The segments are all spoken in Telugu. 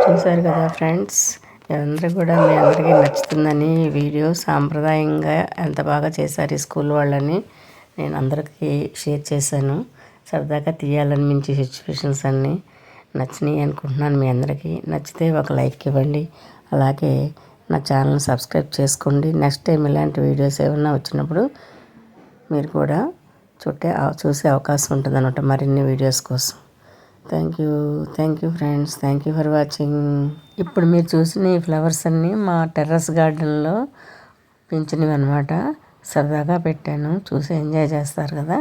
చూశారు కదా ఫ్రెండ్స్, అందరూ కూడా మీ అందరికీ నచ్చుతుందని వీడియో సాంప్రదాయంగా ఎంత బాగా చేశారు ఈ స్కూల్ వాళ్ళని నేను అందరికీ షేర్ చేశాను. సరదాగా తీయాలనిపించే సిచ్యువేషన్స్ అన్నీ నచ్చినాయి అనుకుంటున్నాను. మీ అందరికీ నచ్చితే ఒక లైక్ ఇవ్వండి, అలాగే నా ఛానల్ సబ్స్క్రైబ్ చేసుకోండి. నెక్స్ట్ టైం ఇలాంటి వీడియోస్ ఏమైనా వచ్చినప్పుడు మీరు కూడా చూసే అవకాశం ఉంటుంది అన్నమాట మరిన్ని వీడియోస్ కోసం. Thank you friends, thank you for watching. ఇప్పుడు మీరు చూసిన ఈ ఫ్లవర్స్ అన్నీ మా టెర్రస్ గార్డెన్లో పెంచినవి అనమాట. సరదాగా పెట్టాను, చూసి ఎంజాయ్ చేస్తారు కదా.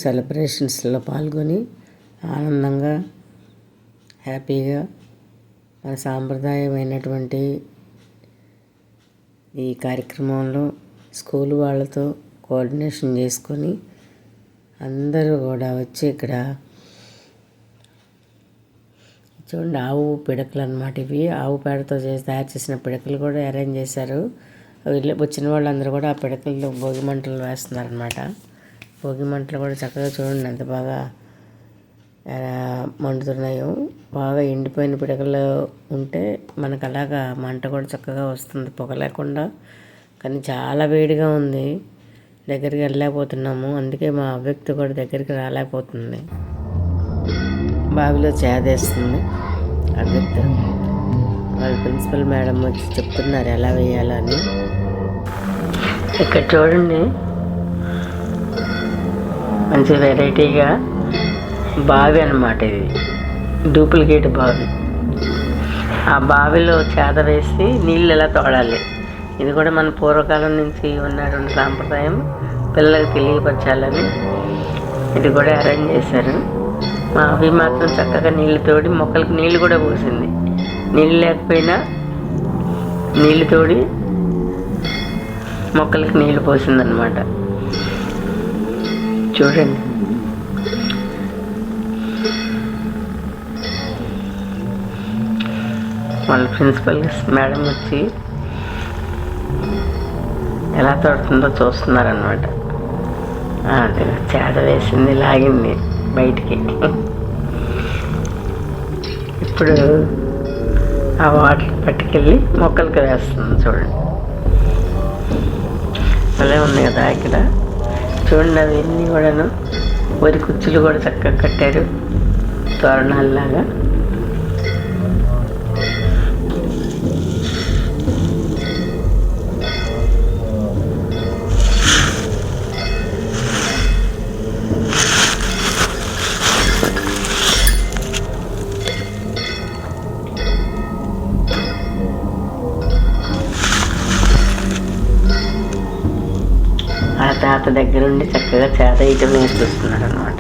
సెలబ్రేషన్స్లో పాల్గొని ఆనందంగా హ్యాపీగా మన సాంప్రదాయమైనటువంటి ఈ కార్యక్రమంలో స్కూల్ వాళ్ళతో కోఆర్డినేషన్ చేసుకొని అందరూ కూడా వచ్చి ఇక్కడ చూడండి, ఆవు పిడకలు అన్నమాట. ఇవి ఆవు పేడతో తయారు చేసిన పిడకలు కూడా అరేంజ్ చేశారు. వచ్చిన వాళ్ళందరూ కూడా ఆ పిడకల్లో భోగి మంటలు వేస్తున్నారనమాట. భోగి మంటలు కూడా చక్కగా చూడండి ఎంత బాగా మండుతున్నాయో. బాగా ఎండిపోయిన పిడకలు ఉంటే మనకు అలాగా మంట కూడా చక్కగా వస్తుంది, పొగ లేకుండా. కానీ చాలా వేడిగా ఉంది, దగ్గరికి వెళ్ళలేకపోతున్నాము. అందుకే మా అవ్యక్తి కూడా దగ్గరికి రాలేకపోతుంది. బావిలో చేదేస్తుంది అవ్యక్తి. వాళ్ళ ప్రిన్సిపల్ మేడం వచ్చి చెప్తున్నారు ఎలా వేయాలని. ఇక్కడ చూడండి, మంచి వెరైటీగా బావి అన్నమాట. ఇది డూప్లికేట్ బావి. ఆ బావిలో చేద వేసి నీళ్ళు ఎలా తోడాలి, ఇది కూడా మన పూర్వకాలం నుంచి ఉన్నటువంటి సాంప్రదాయం, పిల్లలకు తెలియపరచాలని ఇది కూడా అరేంజ్ చేశారు. మా అవి మాత్రం చక్కగా నీళ్ళు తోడి మొక్కలకి నీళ్ళు కూడా పోసింది. నీళ్ళు లేకపోయినా నీళ్ళు తోడి మొక్కలకి నీళ్ళు పోసిందన్నమాట. చూడండి, వాళ్ళ ప్రిన్సిపల్ మేడం వచ్చి ఎలా తోడుతుందో చూస్తున్నారనమాట. అదే చేద వేసింది, లాగింది బయటికి. ఇప్పుడు ఆ వాటర్ పట్టుకెళ్ళి మొక్కలకి వేస్తుంది. చూడండి అలా ఉన్నాయి కదా ఇక్కడ. చూడండి, అవన్నీ కూడాను వరి కుచ్చులు కూడా చక్కగా కట్టారు తోరణాలలాగా. ఆ తాత దగ్గరుండి చక్కగా చేత ఇటు నేర్పిస్తున్నారు అనమాట.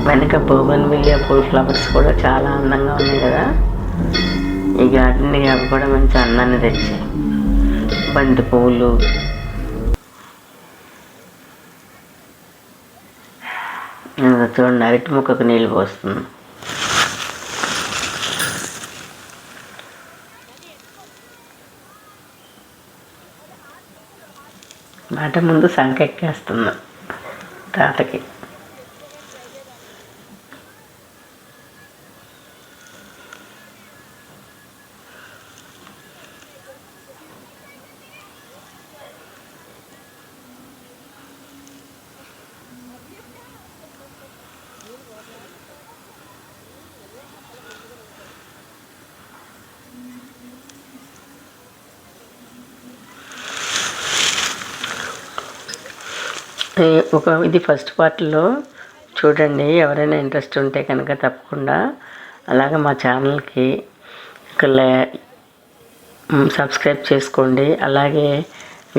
వెనక బోగన్విలియా పూల్ ఫ్లవర్స్ కూడా చాలా అందంగా ఉన్నాయి కదా. ఈ గార్డెన్ అవి కూడా మంచి అందాన్ని తెచ్చాయి. బంతి పువ్వులు, చూడండి అరటి మొక్కకు నీళ్ళు పోస్తుంది. మాట ముందు సంకెక్కేస్తున్నా తాతకి. ఇది ఫస్ట్ పార్ట్లో చూడండి. ఎవరైనా ఇంట్రెస్ట్ ఉంటే కనుక తప్పకుండా అలాగే మా ఛానల్కి సబ్స్క్రైబ్ చేసుకోండి. అలాగే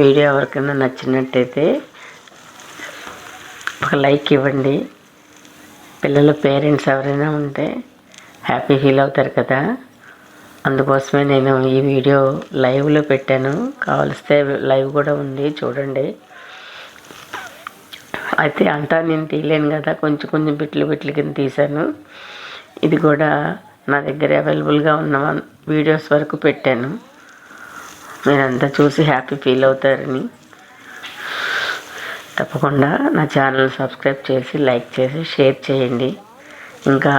వీడియో ఎవరికైనా నచ్చినట్టయితే ఒక లైక్ ఇవ్వండి. పిల్లల పేరెంట్స్ ఎవరైనా ఉంటే హ్యాపీ ఫీల్ అవుతారు కదా. అందుకోసమే నేను ఈ వీడియో లైవ్లో పెట్టాను. కావలిస్తే లైవ్ కూడా ఉంది, చూడండి. అయితే అంతా నేను తీయలేను కదా, కొంచెం బిట్లు కింద తీశాను. ఇది కూడా నా దగ్గర అవైలబుల్గా ఉన్న వీడియోస్ వరకు పెట్టాను. మీరంతా చూసి హ్యాపీ ఫీల్ అవుతారని తప్పకుండా నా ఛానల్ సబ్స్క్రైబ్ చేసి లైక్ చేసి షేర్ చేయండి. ఇంకా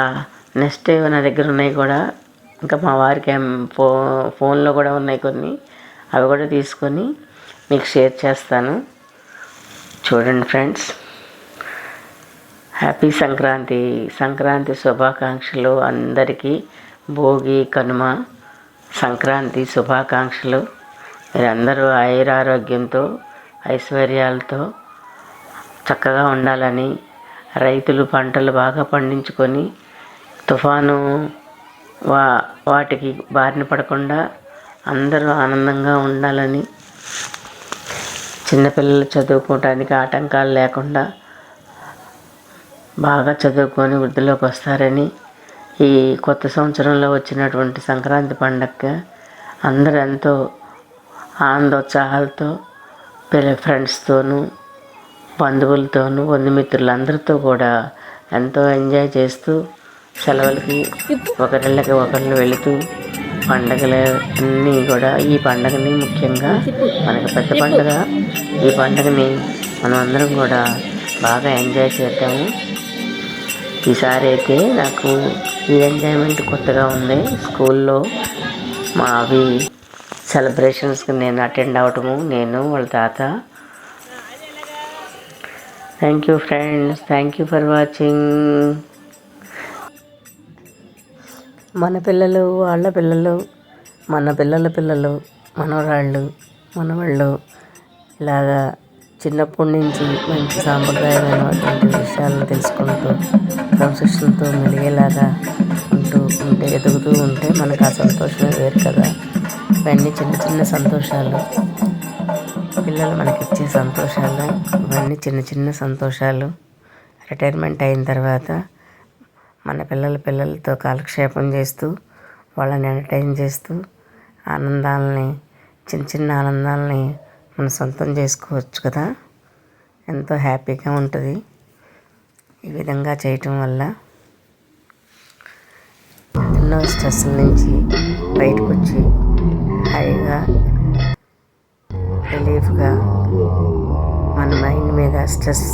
నెక్స్ట్ నా దగ్గర ఉన్నాయి కూడా, ఇంకా మా వారికి ఫోన్లో కూడా ఉన్నాయి కొన్ని, అవి కూడా తీసుకొని మీకు షేర్ చేస్తాను. చూడండి ఫ్రెండ్స్. హ్యాపీ సంక్రాంతి శుభాకాంక్షలు అందరికీ. భోగి, కనుమ, సంక్రాంతి శుభాకాంక్షలు. మీరందరూ ఆయురారోగ్యంతో ఐశ్వర్యాలతో చక్కగా ఉండాలని, రైతులు పంటలు బాగా పండించుకొని తుఫాను వాటికి బారిన పడకుండా అందరూ ఆనందంగా ఉండాలని, చిన్నపిల్లలు చదువుకోవటానికి ఆటంకాలు లేకుండా బాగా చదువుకొని వృద్ధిలోకి వస్తారని, ఈ కొత్త సంవత్సరంలో వచ్చినటువంటి సంక్రాంతి పండగ అందరూ ఎంతో ఆనందోత్సాహాలతో ఫ్రెండ్స్తోనూ బంధువులతోనూ బంధుమిత్రులందరితో కూడా ఎంతో ఎంజాయ్ చేస్తూ సెలవులకి ఒకరిళ్ళకి ఒకళ్ళు వెళుతూ పండగలన్నీ కూడా, ఈ పండగని ముఖ్యంగా మనకు పెద్ద పండుగ, ఈ పండగని మనం అందరం కూడా బాగా ఎంజాయ్ చేద్దాము. ఈసారి అయితే నాకు ఈ ఎంజాయ్మెంట్ కొత్తగా ఉంది. స్కూల్లో మావి సెలబ్రేషన్స్కి నేను అటెండ్ అవ్వటము, నేను వాళ్ళ తాత. Thank you friends, thank you for watching. మన పిల్లలు, వాళ్ళ పిల్లలు, మన పిల్లల పిల్లలు, మనవరాళ్ళు, మనవాళ్ళు ఇలాగా చిన్నప్పటి నుంచి మంచి సాంప్రదాయమైనటువంటి విషయాలను తెలుసుకుంటూ క్రమశిక్షణతో మెలిగేలాగా ఉంటే ఎదుగుతూ ఉంటే మనకు ఆ సంతోషమే వేరు కదా. ఇవన్నీ చిన్న చిన్న సంతోషాలు, పిల్లలు మనకిచ్చే సంతోషాలు. ఇవన్నీ చిన్న చిన్న సంతోషాలు. రిటైర్మెంట్ అయిన తర్వాత మన పిల్లలతో కాలక్షేపం చేస్తూ, వాళ్ళని ఎంటర్టైన్ చేస్తూ, చిన్న చిన్న ఆనందాలని మనం సొంతం చేసుకోవచ్చు కదా. ఎంతో హ్యాపీగా ఉంటుంది ఈ విధంగా చేయటం వల్ల. ఎన్నో స్ట్రెస్ల నుంచి బయటకు వచ్చి హాయిగా రిలీఫ్గా మన మైండ్ మీద స్ట్రెస్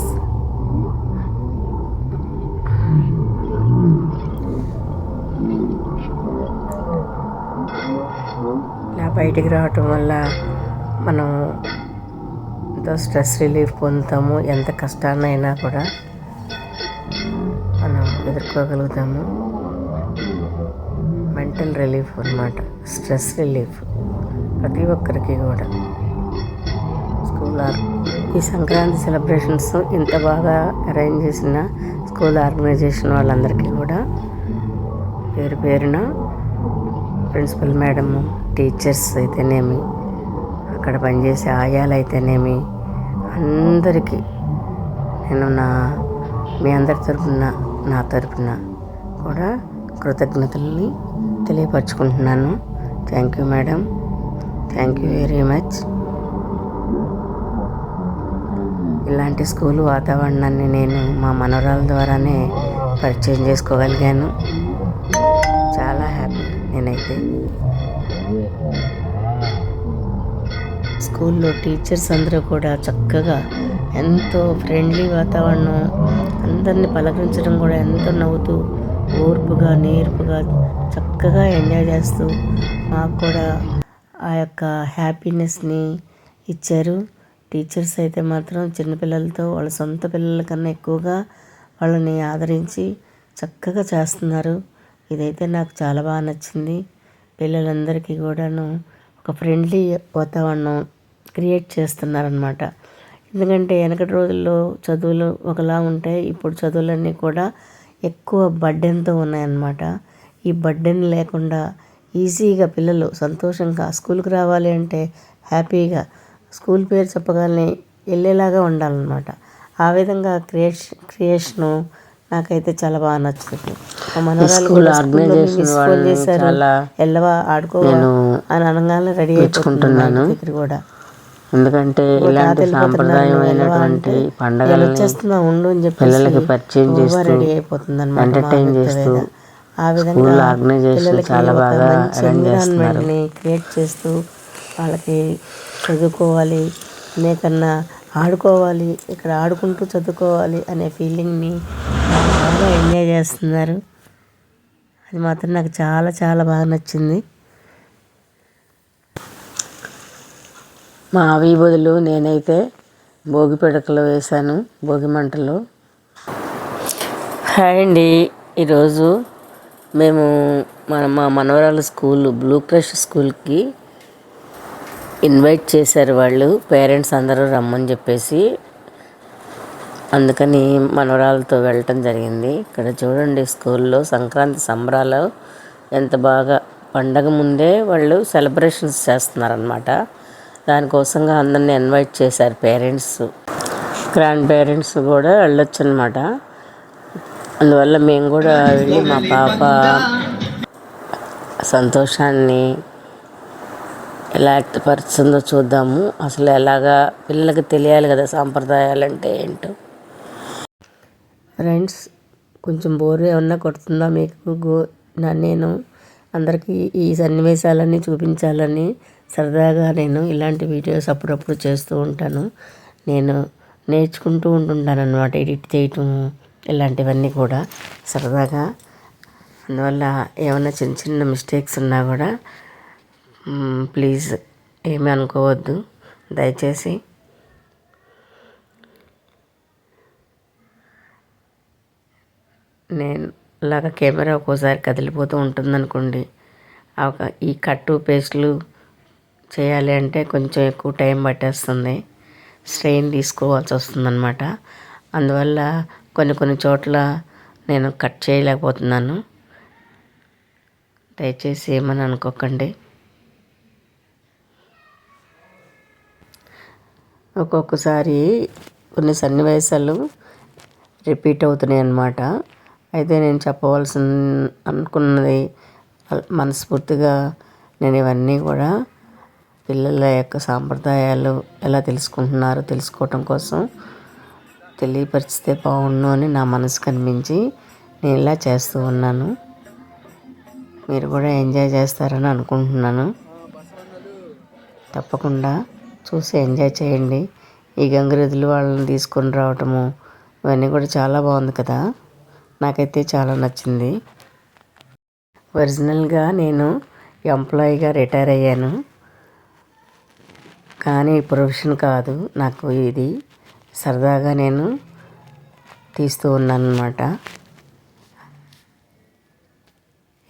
ఇలా బయటికి రావటం వల్ల మనం ఎంతో స్ట్రెస్ రిలీఫ్ పొందుతాము. ఎంత కష్టాన్నైనా కూడా మనం ఎదుర్కోగలుగుతాము. మెంటల్ రిలీఫ్ అన్నమాట, స్ట్రెస్ రిలీఫ్ ప్రతి ఒక్కరికి కూడా. ఈ సంక్రాంతి సెలబ్రేషన్స్ ఇంత బాగా అరేంజ్ చేసిన స్కూల్ ఆర్గనైజేషన్ వాళ్ళందరికీ కూడా పేరు పేరున, ప్రిన్సిపల్ మేడము, టీచర్స్ అయితేనేమి, అక్కడ పనిచేసే ఆయాలు అయితేనేమి, అందరికీ నేను మీ అందరి తరపున, నా తరపున కూడా కృతజ్ఞతల్ని తెలియపరచుకుంటున్నాను. Thank you madam, thank you very much. ఇలాంటి స్కూల్ వాతావరణాన్ని నేను మా మనవరాల ద్వారానే పరిచయం చేసుకోగలిగాను. చాలా హ్యాపీ నేనైతే. స్కూల్లో టీచర్స్ అందరూ కూడా చక్కగా ఎంతో ఫ్రెండ్లీ వాతావరణం, అందరిని పలకరించడం కూడా ఎంతో నవ్వుతూ, ఓర్పుగా, నేర్పుగా, చక్కగా ఎంజాయ్ చేస్తూ మాకు కూడా ఆ యొక్క హ్యాపీనెస్ని ఇచ్చారు. టీచర్స్ అయితే మాత్రం చిన్నపిల్లలతో వాళ్ళ సొంత పిల్లల కన్నా ఎక్కువగా వాళ్ళని ఆదరించి చక్కగా చేస్తున్నారు. ఇదైతే నాకు చాలా బాగా నచ్చింది. పిల్లలందరికీ కూడాను ఒక ఫ్రెండ్లీ వాతావరణం క్రియేట్ చేస్తున్నారనమాట. ఎందుకంటే వెనకటి రోజుల్లో చదువులు ఒకలా ఉంటే, ఇప్పుడు చదువులన్నీ కూడా ఎక్కువ బర్డెన్తో ఉన్నాయన్నమాట. ఈ బర్డెన్ లేకుండా ఈజీగా పిల్లలు సంతోషంగా స్కూల్కి రావాలి అంటే హ్యాపీగా స్కూల్ పేరు చెప్పగానే వెళ్ళేలాగా ఉండాలన్నమాట. ఆ విధంగా క్రియేషను నాకైతే చాలా బాగా నచ్చుతుంది. మా మనవరాలు కూడా ఫోన్ చేశారు, వెళ్ళవా ఆడుకోవా అని అనగానే రెడీ అయిపోతున్నాను దగ్గర కూడా. ఎందుకంటే ఇలాంటి సాంప్రదాయమైనటువంటి పండుగలు వచ్చేస్తున్నా ఉండు అని చెప్పి పిల్లలకి పరిచయం చేస్తూ రెడీ అయిపోతుంది అనమాట. ఎంటర్టైన్ చేస్తూ ఆ విధంగా స్కూల్ ఆర్గనైజేషన్ పిల్లలకి చాలా ఒక బాగా మంచి అరేంజ్ చేస్తున్నారు. ఎన్విరాన్మెంట్ని క్రియేట్ చేస్తూ వాళ్ళకి చదువుకోవాలి అనే కన్నా ఆడుకోవాలి, ఇక్కడ ఆడుకుంటూ చదువుకోవాలి అనే ఫీలింగ్ని బాగా ఎంజాయ్ చేస్తున్నారు. అది మాత్రం నాకు చాలా చాలా బాగా నచ్చింది. మా అవి బదులు నేనైతే భోగి పిడకలు వేశాను, భోగి మంటలు. హాయ్ అండి, ఈరోజు మేము మా మనవరాల స్కూల్ బ్లూ క్రష్ స్కూల్కి ఇన్వైట్ చేశారు వాళ్ళు, పేరెంట్స్ అందరూ రమ్మని చెప్పేసి. అందుకని మనవరాలతో వెళ్ళటం జరిగింది. ఇక్కడ చూడండి, స్కూల్లో సంక్రాంతి సంబరాలు ఎంత బాగా, పండగ ముందే వాళ్ళు సెలబ్రేషన్స్ చేస్తున్నారనమాట. దానికోసంగా అందరిని ఇన్వైట్ చేశారు పేరెంట్స్, గ్రాండ్ పేరెంట్స్ కూడా వెళ్ళొచ్చు అనమాట. అందువల్ల మేము కూడా వెళ్ళి మా పాప సంతోషాన్ని ఎలా వ్యక్తపరుస్తుందో చూద్దాము. అసలు ఎలాగా పిల్లలకి తెలియాలి కదా సాంప్రదాయాలు అంటే ఏంటో. ఫ్రెండ్స్, కొంచెం బోర్ ఏమన్నా కొడుతుందా మీకు? నేను అందరికీ ఈ సన్నివేశాలన్నీ చూపించాలని సరదాగా నేను ఇలాంటి వీడియోస్ అప్పుడప్పుడు చేస్తూ ఉంటాను. నేను నేర్చుకుంటూ ఉంటుంటాను అన్నమాట, ఎడిట్ చేయటం ఇలాంటివన్నీ కూడా సరదాగా. అందువల్ల ఏమైనా చిన్న చిన్న మిస్టేక్స్ ఉన్నా కూడా ప్లీజ్ ఏమీ అనుకోవద్దు దయచేసి. నేను ఇలాగ కెమెరా ఒక్కోసారి కదిలిపోతూ ఉంటుందనుకోండి, ఈ కట్టు పేస్ట్లు చేయాలి అంటే కొంచెం ఎక్కువ టైం పట్టేస్తుంది, స్ట్రెయిన్ తీసుకోవాల్సి వస్తుందన్నమాట. అందువల్ల కొన్ని చోట్ల నేను కట్ చేయలేకపోతున్నాను. దయచేసి ఏమని అనుకోకండి. ఒక్కొక్కసారి కొన్ని సన్నివేశాలు రిపీట్ అవుతున్నాయి అన్నమాట. అయితే నేను అనుకున్నది మనస్ఫూర్తిగా నేను ఇవన్నీ కూడా పిల్లల యొక్క సాంప్రదాయాలు ఎలా తెలుసుకోవటం కోసం తెలియపరిచితే బాగుండు అని నా మనసు కనిపించి నేను ఇలా చేస్తూ ఉన్నాను. మీరు కూడా ఎంజాయ్ చేస్తారని అనుకుంటున్నాను. తప్పకుండా చూసి ఎంజాయ్ చేయండి. ఈ గంగిరెద్దులు వాళ్ళని తీసుకొని రావటము ఇవన్నీ కూడా చాలా బాగుంది కదా, నాకైతే చాలా నచ్చింది. ఒరిజినల్గా నేను ఎంప్లాయీగా రిటైర్ అయ్యాను, కానీ ప్రొఫెషన్ కాదు నాకు ఇది. సరదాగా నేను తీస్తూ ఉన్నాను అన్నమాట.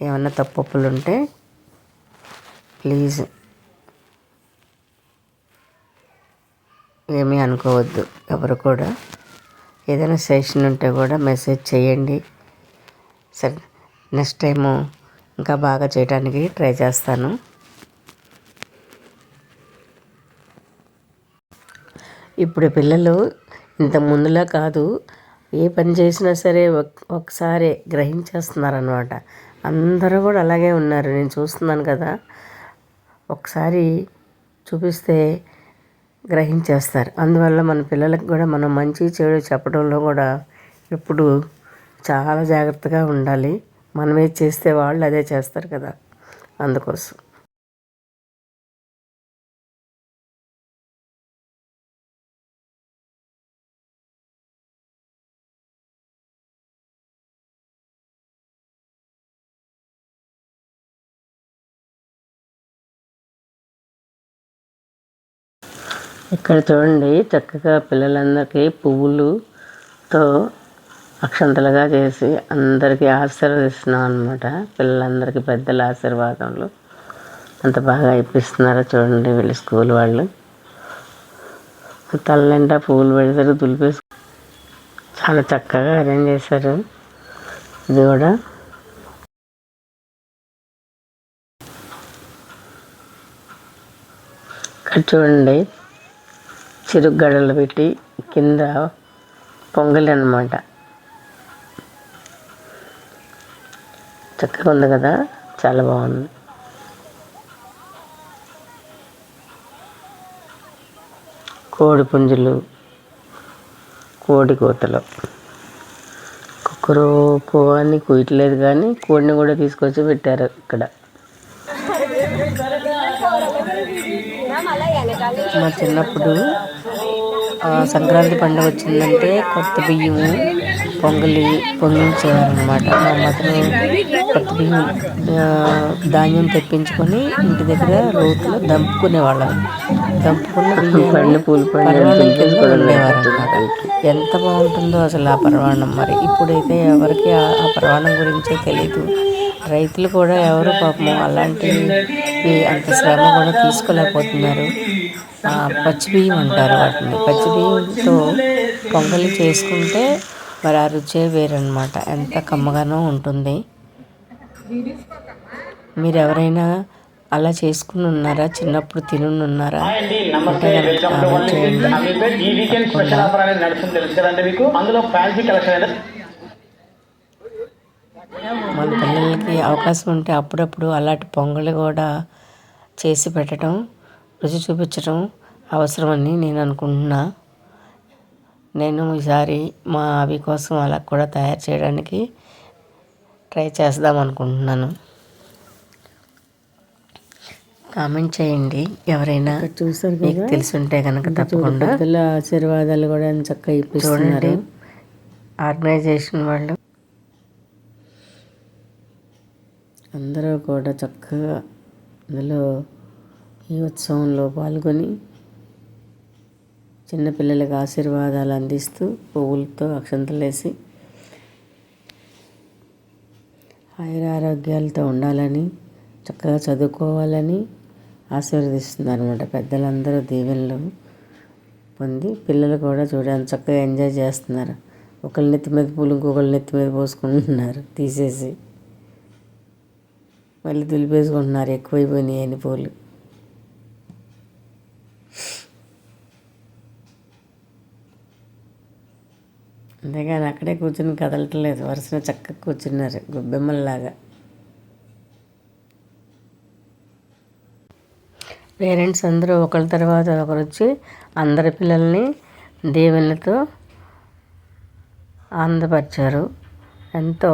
ఏమన్నా తప్పులు ఉంటే ప్లీజ్ ఏమీ అనుకోవద్దు ఎవరు కూడా. ఏదైనా సెషన్ ఉంటే కూడా మెసేజ్ చేయండి. సరే, నెక్స్ట్ టైము ఇంకా బాగా చేయడానికి ట్రై చేస్తాను. ఇప్పుడు పిల్లలు ఇంత ముందులా కాదు, ఏ పని చేసినా సరే ఒకసారి గ్రహించేస్తున్నారనమాట. అందరూ కూడా అలాగే ఉన్నారు, నేను చూస్తున్నాను కదా. ఒకసారి చూపిస్తే గ్రహించేస్తారు. అందువల్ల మన పిల్లలకు కూడా మనం మంచి చెడు చెప్పడంలో కూడా ఎప్పుడు చాలా జాగ్రత్తగా ఉండాలి. మనం ఏది చేస్తే వాళ్ళు అదే చేస్తారు కదా, అందుకోసం. ఇక్కడ చూడండి, చక్కగా పిల్లలందరికీ పువ్వులతో అక్షంతలుగా చేసి అందరికీ ఆశీర్వదిస్తున్నాం అనమాట. పిల్లలందరికీ పెద్దల ఆశీర్వాదములు అంత బాగా ఇప్పిస్తున్నారో చూడండి వీళ్ళు స్కూల్ వాళ్ళు. తల నిండా పువ్వులు పెడతారు, దులిపేసి చాలా చక్కగా అరేంజ్ చేశారు. ఇది కూడా ఇక్కడ చూడండి, చిరుగడలు పెట్టి కింద పొంగలి అన్నమాట. చక్కగా ఉంది కదా, చాలా బాగుంది. కోడి పుంజులు, కోడి కోతలు, కుక్క కుక్కరు అని కుయట్లేదు కానీ కోడిని కూడా తీసుకొచ్చి పెట్టారు ఇక్కడ. మా చిన్నప్పుడు సంక్రాంతి పండుగ వచ్చిందంటే కొత్త బియ్యము పొంగించేవారనమాట. మా మదరు కొత్త బియ్యం ధాన్యం తెప్పించుకొని ఇంటి దగ్గర రోడ్లో దంపుకునేవాళ్ళం. దంపుకున్న బియ్యాన్ని పరవాణం కింద ఉండేవారనమాట. ఎంత బాగుంటుందో అసలు ఆ పరవాణం. మరి ఇప్పుడైతే ఎవరికి ఆ పరవాణం గురించే తెలియదు. రైతులు కూడా ఎవరు పాపము అలాంటి అంత శ్రమ కూడా తీసుకోలేకపోతున్నారు. పచ్చి బియ్యం అంటారు వాటిని. పచ్చి బియ్యంతో పొంగలి చేసుకుంటే మరి ఆ రుచే వేరనమాట. ఎంత కమ్మగానో ఉంటుంది. మీరు ఎవరైనా అలా చేసుకుని ఉన్నారా? చిన్నప్పుడు తినున్నారా? అంటే కనుక కామెంట్ చేయండి. మన పిల్లలకి అవకాశం ఉంటే అప్పుడప్పుడు అలాంటి పొంగలి కూడా చేసి పెట్టడం, రుచి చూపించడం అవసరమని నేను అనుకుంటున్నా. నేను ఈసారి మా అవి కోసం అలా కూడా తయారు చేయడానికి ట్రై చేద్దాం అనుకుంటున్నాను. కామెంట్ చేయండి ఎవరైనా చూసారు మీకు తెలుసుంటే కనుక. తప్పకుండా పిల్లల ఆశీర్వాదాలు కూడా చక్కగా ఇప్పిస్తున్నారు ఆర్గనైజేషన్ వాళ్ళు. అందరూ కూడా చక్కగా అందులో ఈ ఉత్సవంలో పాల్గొని చిన్నపిల్లలకి ఆశీర్వాదాలు అందిస్తూ పువ్వులతో అక్షంతలేసి ఆయురారోగ్యాలతో ఉండాలని, చక్కగా చదువుకోవాలని ఆశీర్వదిస్తున్నారు అన్నమాట. పెద్దలందరూ దీవెనలు పొంది పిల్లలు కూడా చూడండి చక్కగా ఎంజాయ్ చేస్తున్నారు. ఒకళ్ళ నెత్తి మీద పూలు ఇంకొకళ్ళ నెత్తి మీద పోసుకుంటున్నారు తీసేసి. మళ్ళీ దులిపేసుకుంటున్నారు ఎక్కువైపోయినాయి అని పూలు. అంతేగాని అక్కడే కూర్చొని కదలట్లేదు. వరుసగా చక్కగా కూర్చున్నారు గొబ్బెమ్మల్లాగా. పేరెంట్స్ అందరూ ఒకరి తర్వాత ఒకరు వచ్చి అందరి పిల్లల్ని దీవెనలతో ఆనందపరిచారు. ఎంతో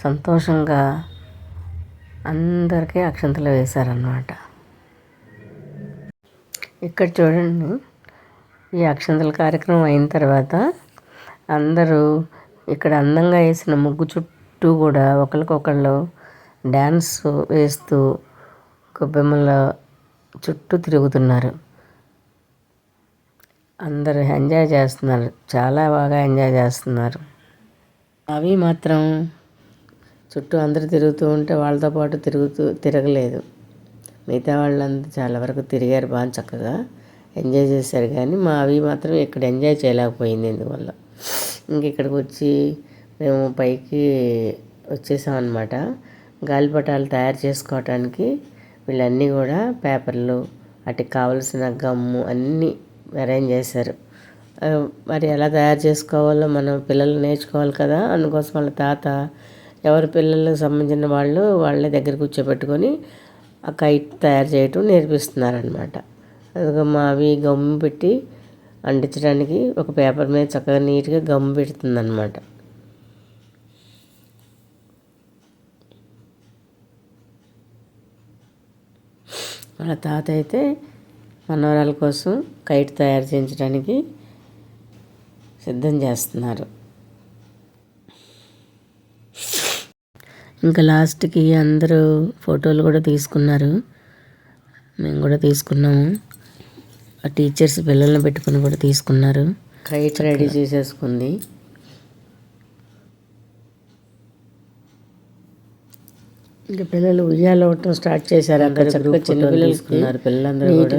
సంతోషంగా అందరికీ అక్షంతలు వేశారన్నమాట. ఇక్కడ చూడండి, ఈ అక్షంతల కార్యక్రమం అయిన తర్వాత అందరూ ఇక్కడ అందంగా వేసిన ముగ్గు చుట్టూ కూడా ఒకరికొకళ్ళు డ్యాన్స్ వేస్తూ గొబ్బెమ్మల చుట్టూ తిరుగుతున్నారు. అందరూ ఎంజాయ్ చేస్తున్నారు. చాలా బాగా ఎంజాయ్ చేస్తున్నారు. అవి మాత్రం చుట్టూ అందరూ తిరుగుతూ ఉంటే వాళ్ళతో పాటు తిరగలేదు. మిగతా వాళ్ళంతా చాలా వరకు తిరిగారు, బాగా చక్కగా ఎంజాయ్ చేశారు. కానీ మా అవి మాత్రం ఇక్కడ ఎంజాయ్ చేయలేకపోయింది. ఎందువల్ల ఇంక ఇక్కడికి వచ్చి మేము పైకి వచ్చేసామన్నమాట. గాలిపటాలు తయారు చేసుకోవటానికి వీళ్ళన్నీ కూడా పేపర్లు, వాటికి కావలసిన గమ్ము అన్నీ అరేంజ్ చేశారు. మరి ఎలా తయారు చేసుకోవాలో మనం పిల్లలు నేర్చుకోవాలి కదా. అందుకోసం వాళ్ళ తాత ఎవరి పిల్లలకు సంబంధించిన వాళ్ళ దగ్గర కూర్చోబెట్టుకొని ఆ కైట్ తయారు చేయటం నేర్పిస్తున్నారనమాట. అదిగో మా అవి గమ్ము పెట్టి అంటించడానికి ఒక పేపర్ మీద చక్కగా నీట్గా గమ్ము పెడుతుందన్నమాట. వాళ్ళ తాత అయితే మనవరాల కోసం కైట్ తయారు చేయించడానికి సిద్ధం చేస్తున్నారు. ఇంకా లాస్ట్కి అందరూ ఫోటోలు కూడా తీసుకున్నారు. మేము కూడా తీసుకున్నాము. ఆ టీచర్స్ పిల్లల్ని పెట్టుకుని కూడా తీసుకున్నారు. కైట్ రెడీ చేసేసుకుంది. ఇంకా పిల్లలు ఉయ్యాల స్టార్ట్ చేశారు. అక్కడ చక్కగా చిన్న పిల్లలు తీసుకున్నారు. పిల్లలందరూ కూడా